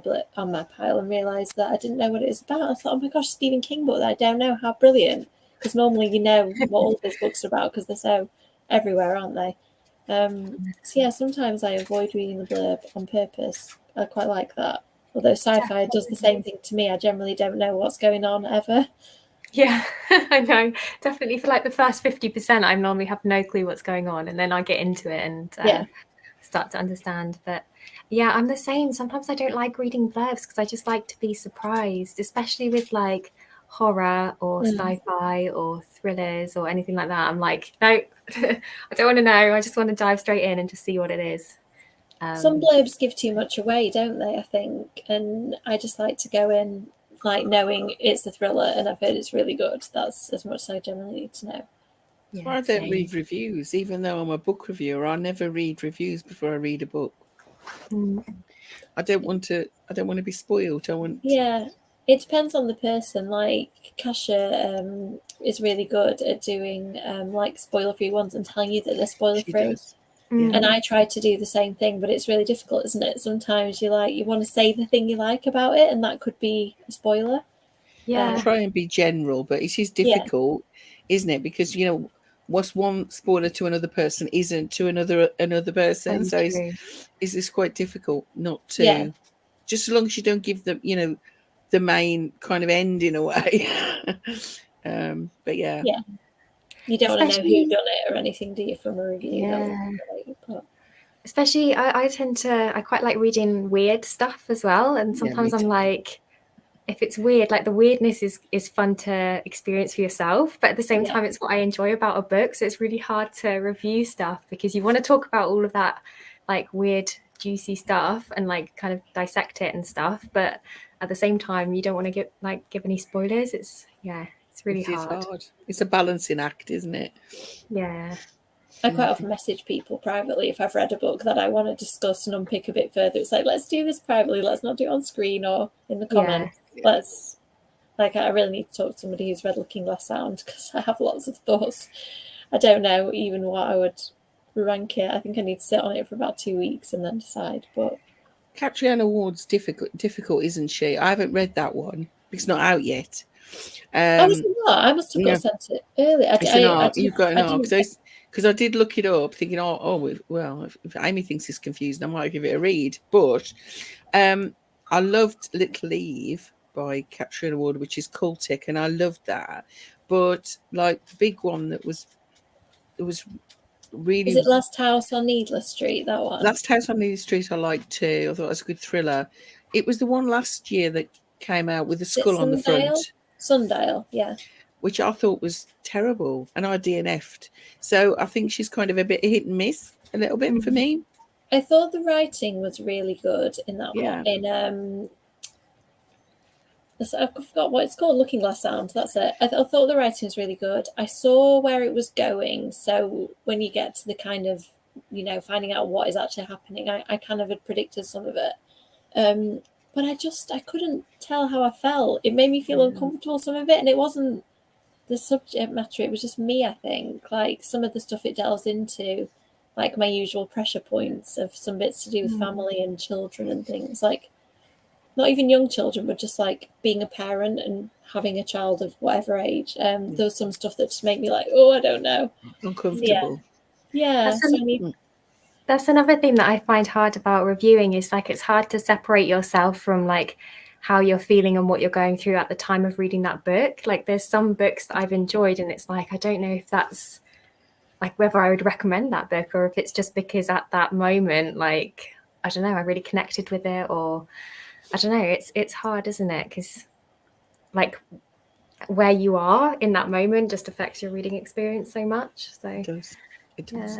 pile and realised that I didn't know what it was about. I thought, oh my gosh, Stephen King book. I don't know, how brilliant. Because normally you know what all these books are about because they're so everywhere, aren't they? So yeah, sometimes I avoid reading the blurb on purpose. I quite like that. Although sci-fi does the same thing to me. I generally don't know what's going on ever. Yeah, I know. Definitely for like the first 50%, I normally have no clue what's going on. And then I get into it and start to understand. But yeah, I'm the same. Sometimes I don't like reading blurbs because I just like to be surprised, especially with like horror or sci-fi or thrillers or anything like that. I'm like, no, I don't want to know. I just want to dive straight in and just see what it is. Some blurbs give too much away, don't they, I think? And I just like to go in like knowing it's a thriller and I've heard it's really good. That's as much as I generally need to know. Yeah, I don't read reviews. Even though I'm a book reviewer, I never read reviews before I read a book. I don't want to be spoiled. Yeah, it depends on the person. Like Kasha is really good at doing like spoiler-free ones and telling you that they're spoiler-free. And I try to do the same thing, but it's really difficult, isn't it? Sometimes you want to say the thing you like about it, and that could be a spoiler. I try and be general, but it is difficult, isn't it? Because what's one spoiler to another person isn't to another person. So it's quite difficult not to. Just as long as you don't give them, the main kind of end in a way. But yeah. You don't want to know who done it or anything, do you, from a review? Especially, I quite like reading weird stuff as well. And sometimes I'm like, if it's weird, like the weirdness is fun to experience for yourself. But at the same time, it's what I enjoy about a book. So it's really hard to review stuff because you want to talk about all of that like weird, juicy stuff and like kind of dissect it and stuff. But at the same time, you don't want to give any spoilers. It's really hard. It's a balancing act, isn't it? Yeah. I quite often message people privately if I've read a book that I want to discuss and unpick a bit further. It's like, let's do this privately. Let's not do it on screen or in the comments. I really need to talk to somebody who's read Looking Glass Sound because I have lots of thoughts. I don't know even what I would rank it. I think I need to sit on it for about 2 weeks and then decide. But Catriona Ward's difficult, isn't she? I haven't read that one. It's not out yet. I must have got sent it earlier. You've got an arc. Because I did look it up, thinking, well, if Amy thinks it's confusing, I might give it a read. But I loved Little Eve by Catriona Ward, which is cultic, and I loved that. But like the big one it was really. Is it Last House on Needless Street? That one. Last House on Needless Street, I liked too. I thought it was a good thriller. It was the one last year that came out with a skull on the front. Sundial, yeah. Which I thought was terrible, and I DNF'd. So I think she's kind of a bit hit and miss a little bit for me. I thought the writing was really good in that one. I forgot what it's called. Looking Glass Sound. That's it. I thought the writing was really good. I saw where it was going. So when you get to the kind of, finding out what is actually happening, I kind of had predicted some of it. But I couldn't tell how I felt. It made me feel uncomfortable, some of it, and it wasn't the subject matter. It was just me, I think. Like some of the stuff it delves into, like my usual pressure points of some bits to do with family and children and things, like not even young children, but just like being a parent and having a child of whatever age. There was some stuff that just made me like, oh, I don't know. Uncomfortable. Yeah. That's another thing that I find hard about reviewing is like it's hard to separate yourself from like how you're feeling and what you're going through at the time of reading that book. Like there's some books that I've enjoyed and it's like I don't know if that's like whether I would recommend that book or if it's just because at that moment, like I don't know, I really connected with it, or I don't know, it's hard, isn't it? Because like where you are in that moment just affects your reading experience so much. So It does.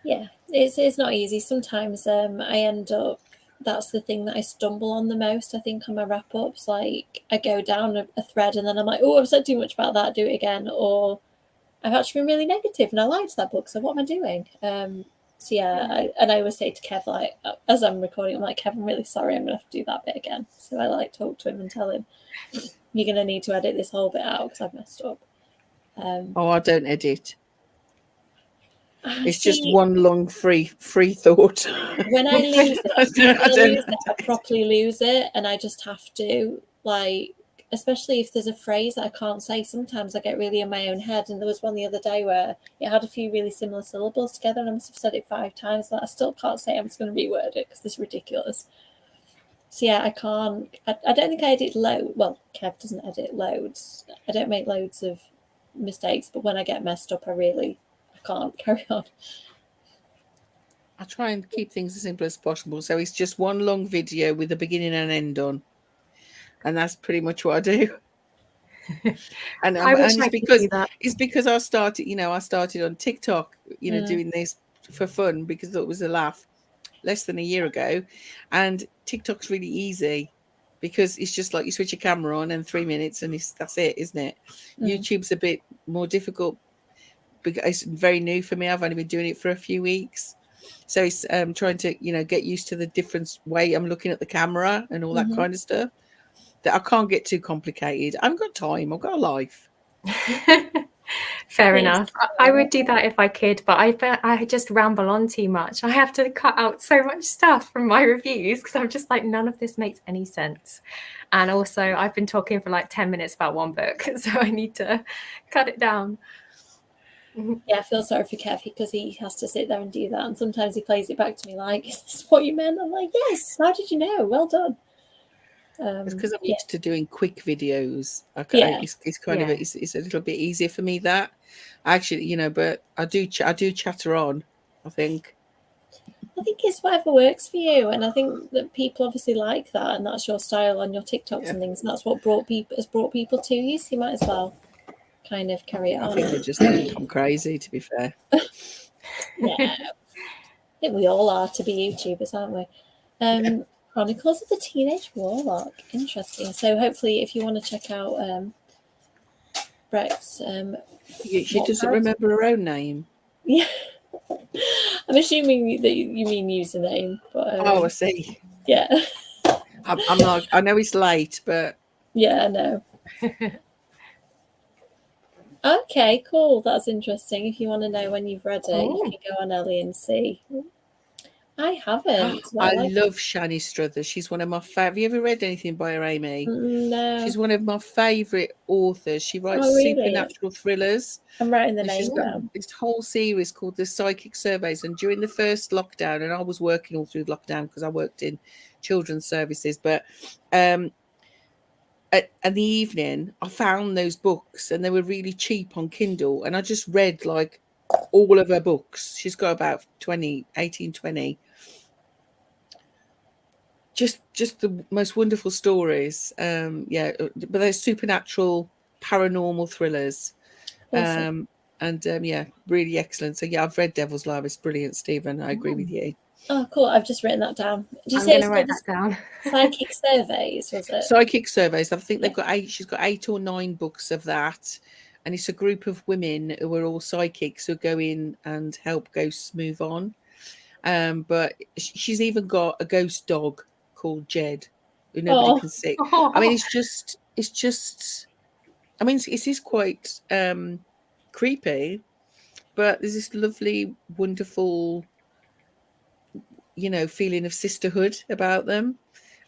Yeah, it's not easy. Sometimes I end up, that's the thing that I stumble on the most, I think, on my wrap-ups. Like I go down a thread and then I'm like, oh, I've said too much about that, do it again. Or I've actually been really negative and I liked that book, so what am I doing? So yeah, I always say to Kev, like, as I'm recording, I'm like, Kev, I'm really sorry, I'm going to have to do that bit again. So I like talk to him and tell him, you're going to need to edit this whole bit out because I've messed up. I don't edit. It's see, just one long free thought. When I lose it, I properly lose it, and I just have to, like, especially if there's a phrase that I can't say, sometimes I get really in my own head. And there was one the other day where it had a few really similar syllables together and I must have said it 5 times, but I still can't say it. I'm just going to reword it because it's ridiculous. So yeah, I can't, I don't think I edit well, Kev doesn't edit loads. I don't make loads of mistakes, but when I get messed up, I can't carry on. I try and keep things as simple as possible. So it's just one long video with a beginning and end on. And that's pretty much what I do. and it's because I started on TikTok, doing this for fun because I thought it was a laugh less than a year ago. And TikTok's really easy because it's just like you switch your camera on and 3 minutes and that's it, isn't it? YouTube's a bit more difficult because it's very new for me. I've only been doing it for a few weeks. So it's trying to, get used to the different way I'm looking at the camera and all that kind of stuff. That I can't get too complicated. I haven't got time. I've got a life. Fair enough. I would do that if I could, but I just ramble on too much. I have to cut out so much stuff from my reviews because I'm just like, none of this makes any sense. And also, I've been talking for like 10 minutes about one book, so I need to cut it down. Yeah, I feel sorry for Kev because he has to sit there and do that. And sometimes he plays it back to me like, is this what you meant? I'm like, yes, how did you know? Well done. It's because I'm used to doing quick videos. It's kind of it's a little bit easier for me that actually, but I do chatter on. I think it's whatever works for you, and I think that people obviously like that, and that's your style on your TikToks and things, and that's what has brought people to you. So you might as well kind of carry it on. I think they just think I'm crazy, to be fair. Yeah, I think we all are to be YouTubers, aren't we? Chronicles of the Teenage Warlock. Interesting. So hopefully if you want to check out Brett's she doesn't remember her own name. Yeah. I'm assuming that you mean username, but I see. Yeah. I'm like, I know it's late, but yeah, I know. Okay, cool. That's interesting. If you want to know when you've read it, you can go on Ellie and see. I haven't. I love Shani Struthers. She's one of my favorite. Have you ever read anything by her, Amy? No. She's one of my favorite authors. She writes supernatural thrillers. I'm writing the name down. This whole series called The Psychic Surveys. And during the first lockdown, and I was working all through lockdown because I worked in children's services, but at the evening, I found those books and they were really cheap on Kindle. And I just read like all of her books. She's got about 20. Just the most wonderful stories. But they're supernatural, paranormal thrillers. Awesome. Really excellent. So yeah, I've read Devil's Love. It's brilliant, Stephen. I agree with you. Oh, cool. I've just written that down. Did you I'm say going it's to write called that down. Psychic Surveys, was it? Psychic Surveys. I think they've Yeah. got 8. She's got 8 or 9 books of that. And it's a group of women who are all psychics who go in and help ghosts move on. But she's even got a ghost dog called Jed, who nobody can see. I mean, it's just. I mean, it is quite creepy, but there's this lovely, wonderful, feeling of sisterhood about them.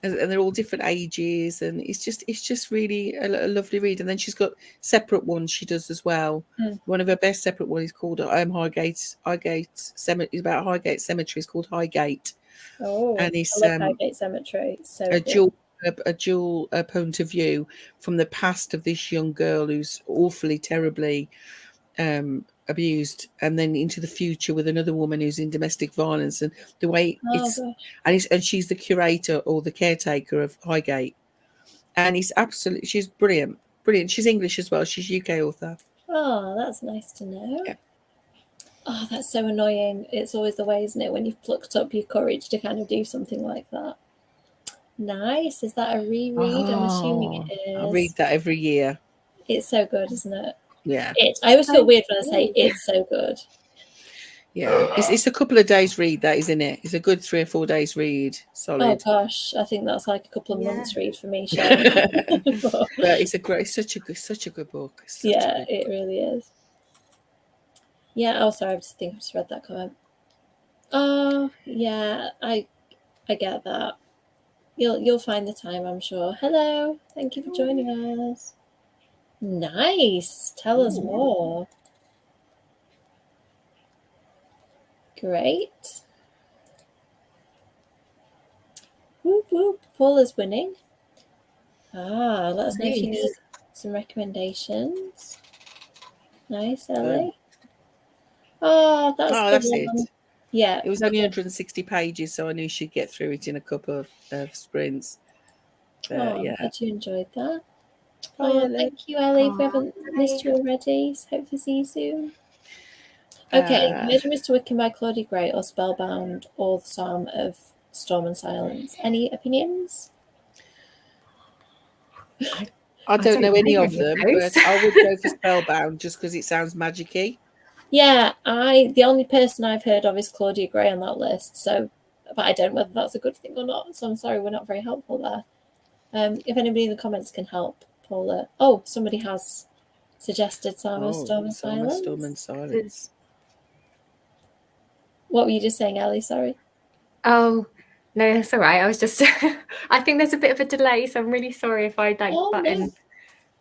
And they're all different ages, and it's just really a lovely read. And then she's got separate ones she does as well. One of her best separate ones is called Highgate Cemetery. It's about Highgate Cemetery. It's called Highgate. Oh, And it's I love Highgate Cemetery. It's so a cool. dual point of view from the past of this young girl who's awfully, terribly abused, and then into the future with another woman who's in domestic violence, and the way and she's the curator or the caretaker of Highgate, and she's brilliant. She's English as well. She's UK author. Oh, that's nice to know. Yeah. Oh, that's so annoying. It's always the way, isn't it, when you've plucked up your courage to kind of do something like that. Nice. Is that a reread? I'm assuming it is. I read that every year. It's so good, isn't it? Yeah. I always feel weird when I say it's so good. Yeah, it's a couple of days read, that, isn't it? It's a good 3 or 4 days read. Solid. Oh gosh, I think that's like a couple of months read for me, Sharon. But it's such a good book. It really is. Yeah. Oh, sorry. I just read that comment. Oh, yeah. I get that. You'll find the time, I'm sure. Hello. Thank you for joining us. Nice. Tell us more. Great. Whoop whoop. Paul is winning. Let us know if you need some recommendations. Nice, Ellie. That's it. Yeah. It was only 160 pages, so I knew she'd get through it in a couple of sprints. I'm glad you enjoyed that. Ellie. Thank you, Ellie. If we haven't missed you already, so hope to see you soon. Okay, Murder Mr. Wickham by Claudia Gray or Spellbound or The Psalm of Storm and Silence. Any opinions? I don't know any of them, but I would go for Spellbound just because it sounds magic-y. Yeah, the only person I've heard of is Claudia Gray on that list, but I don't know whether that's a good thing or not, so I'm sorry we're not very helpful there. If anybody in the comments can help, Paula. Oh, somebody has suggested Psalm of Storm and Silence. Storm and Silence. What were you just saying, Ellie? Sorry. Oh, no, that's all right. I was just, I think there's a bit of a delay, so I'm really sorry if I button.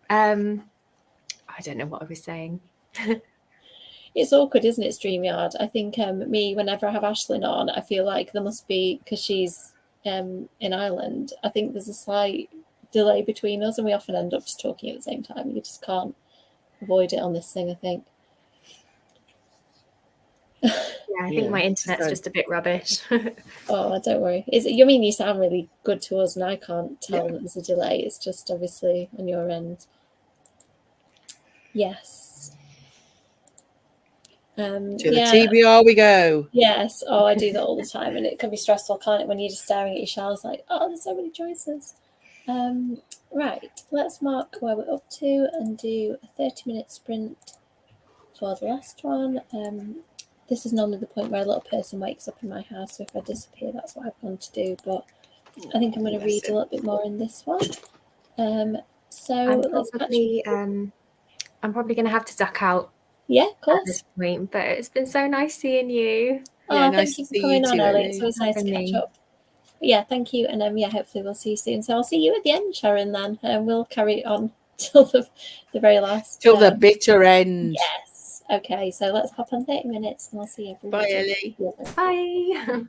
No. I don't know what I was saying. It's awkward, isn't it, StreamYard? I think me, whenever I have Ashlyn on, I feel like there must be, because she's in Ireland, I think there's a slight delay between us, and we often end up just talking at the same time. You just can't avoid it on this thing, I think. Yeah, I think my internet's just a bit rubbish. Oh, don't worry. You sound really good to us, and I can't tell that there's a delay. It's just obviously on your end. Yes. To the TBR we go. Yes. Oh, I do that all the time, and it can be stressful, can't it? When you're just staring at your shelves, like, oh, there's so many choices. Right. Let's mark where we're up to and do a 30-minute sprint for the last one. This is normally the point where a little person wakes up in my house, so if I disappear, that's what I've gone to do. But I think I'm going to read a little bit more in this one. So I'm probably going to have to duck out. Yeah, of course. At this point, but it's been so nice seeing you. Oh, thank you for coming on, Ellie. It's always nice to catch up. Yeah, thank you, and hopefully we'll see you soon. So I'll see you at the end, Sharon. Then, and we'll carry it on till the very last. Till the bitter end. Yes. Okay. So let's hop on 30 minutes, and I'll see everybody. Bye, Ellie. Bye.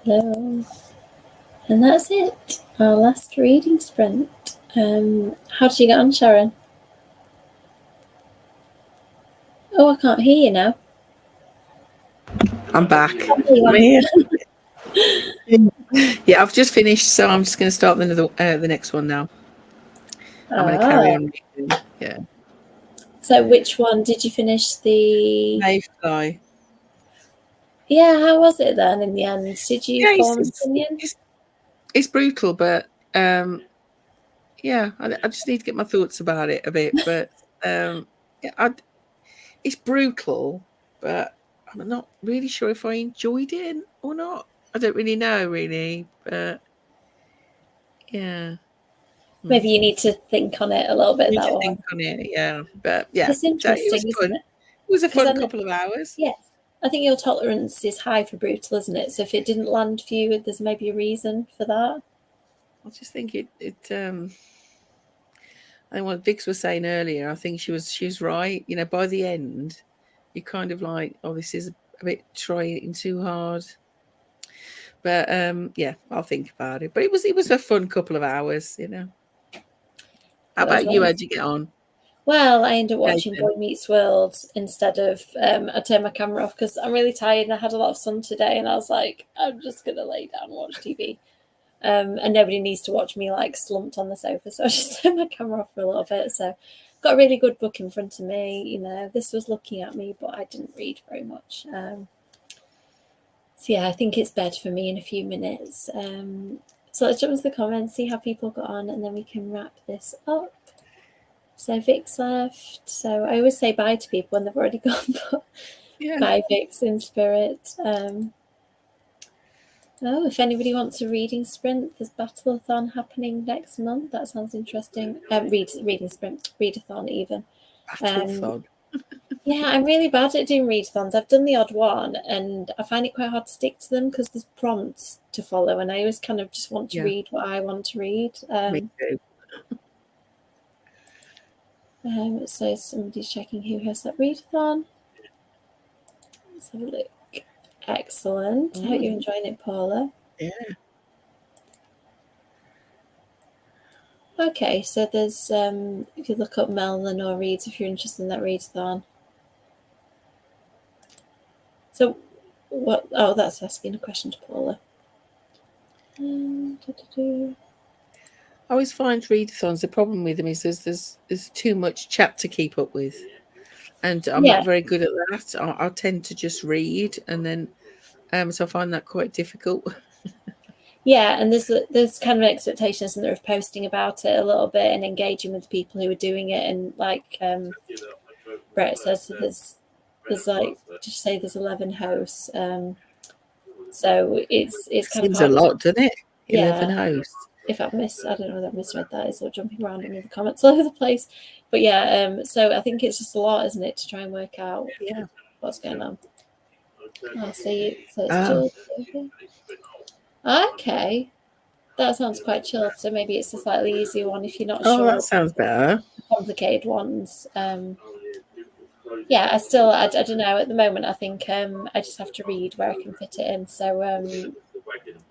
Hello. And that's it. Our last reading sprint. How did you get on, Sharon? Oh, I can't hear you now. I'm back. I'm here. Yeah, I've just finished, so I'm just going to start the next one now. I'm going to carry on reading. Yeah. So, which one did you finish? The Mayfly. Yeah, how was it then in the end? Did you form an opinion? It's brutal, but yeah, I just need to get my thoughts about it a bit. But yeah, it's brutal, but I'm not really sure if I enjoyed it or not. I don't really know, really, but yeah. Maybe you need to think on it a little bit. That one. Think on it, yeah. But yeah, it's interesting. It was fun. It was a fun couple of hours. Yes, I think your tolerance is high for brutal, isn't it? So if it didn't land for you, there's maybe a reason for that. I just think it I think what Vix was saying earlier, I think she was right. You know, by the end, you're kind of like, oh, this is a bit trying too hard. But yeah, I'll think about it. But it was a fun couple of hours, you know. How about you? How'd you get on? Well, I ended up watching Boy Meets World instead of I turned my camera off because I'm really tired and I had a lot of sun today, and I was like, I'm just gonna lay down and watch TV. And nobody needs to watch me like slumped on the sofa, so I just turned my camera off for a little bit. So got a really good book in front of me. You know, this was looking at me, but I didn't read very much. So yeah, I think it's bed for me in a few minutes. So let's jump into the comments, see how people got on, and then we can wrap this up. So Vix left. So I always say bye to people when they've already gone, but yeah. Bye Vix in spirit. Oh, if anybody wants a reading sprint, there's Battleathon happening next month. That sounds interesting. Reading sprint, Readathon even. Battleathon. Yeah, I'm really bad at doing readathons. I've done the odd one, and I find it quite hard to stick to them because there's prompts to follow, and I always kind of just want to read what I want to read. Me too. So somebody's checking who has that readathon. Let's have a look. Excellent. I hope you're enjoying it, Paula. Yeah. Okay, so there's you could look up NaNoWriMo reads if you're interested in that readathon. So what? Oh, that's asking a question to Paula. I always find readathons, the problem with them is there's too much chat to keep up with, and I'm not very good at that. I tend to just read, and then so I find that quite difficult. Yeah, and there's kind of an expectation, isn't there, of posting about it a little bit and engaging with people who are doing it, and like Brett says, there's like, did you say there's 11 hosts? So it's kind Seems of a lot, doesn't it? 11 hosts. If I've I don't know whether I've misread that. It's all jumping around in the comments all over the place. But yeah, so I think it's just a lot, isn't it, to try and work out what's going on. I'll see. So it's okay. That sounds quite chilled. So maybe it's a slightly easier one if you're not sure. Oh, that sounds better. Complicated ones. Yeah, I don't know. At the moment, I think I just have to read where I can fit it in. So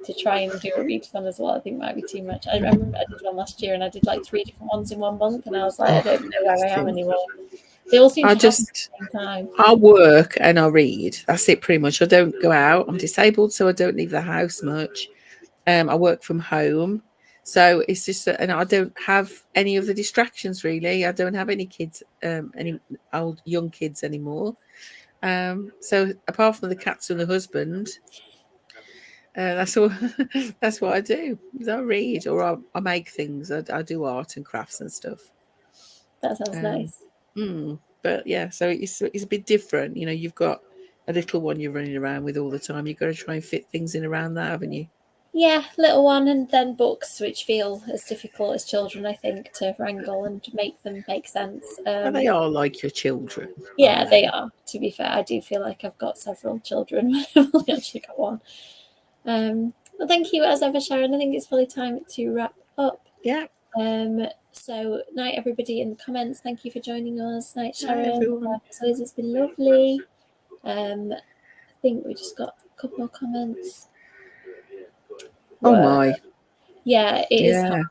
to try and do a readathon as well, I think might be too much. I remember I did one last year and I did like 3 different ones in 1 month, and I was like, I don't know where I am anymore. They all seem to happen at the same time. I work and I read. That's it pretty much. I don't go out. I'm disabled, so I don't leave the house much. I work from home. So it's just, and I don't have any of the distractions really. I don't have any kids, any young kids anymore. So apart from the cats and the husband, that's all. That's what I do. I read, or I make things. I do art and crafts and stuff. That sounds nice. But yeah, so it's a bit different. You know, you've got a little one you're running around with all the time. You've got to try and fit things in around that, haven't you? Yeah, little one, and then books, which feel as difficult as children, I think, to wrangle and to make them make sense. They are like your children. Yeah, they are. To be fair, I do feel like I've got several children. I've only actually got one. Well, thank you as ever, Sharon. I think it's probably time to wrap up. Yeah. So night, everybody in the comments. Thank you for joining us. Night, Sharon. As always, it's been lovely. I think we just got a couple more comments. Oh my. Yeah, it is Yeah. hard.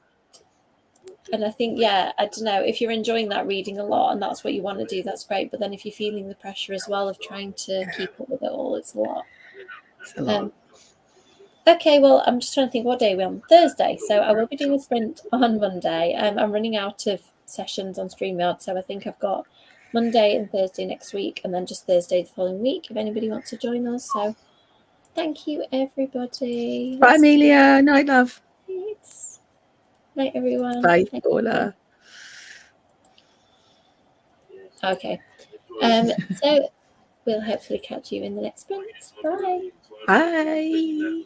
And I think, I don't know, if you're enjoying that reading a lot and that's what you want to do, that's great. But then if you're feeling the pressure as well of trying to keep up with it all, it's a lot. It's a lot. Okay, well, I'm just trying to think what day we're on. Thursday. So I will be doing a sprint on Monday. I'm running out of sessions on StreamYard, so I think I've got Monday and Thursday next week, and then just Thursday the following week if anybody wants to join us. So thank you, everybody. Bye, Amelia. Night, love. Night, everyone. Bye, Paula. Okay. So we'll hopefully catch you in the next sprint. Bye. Bye.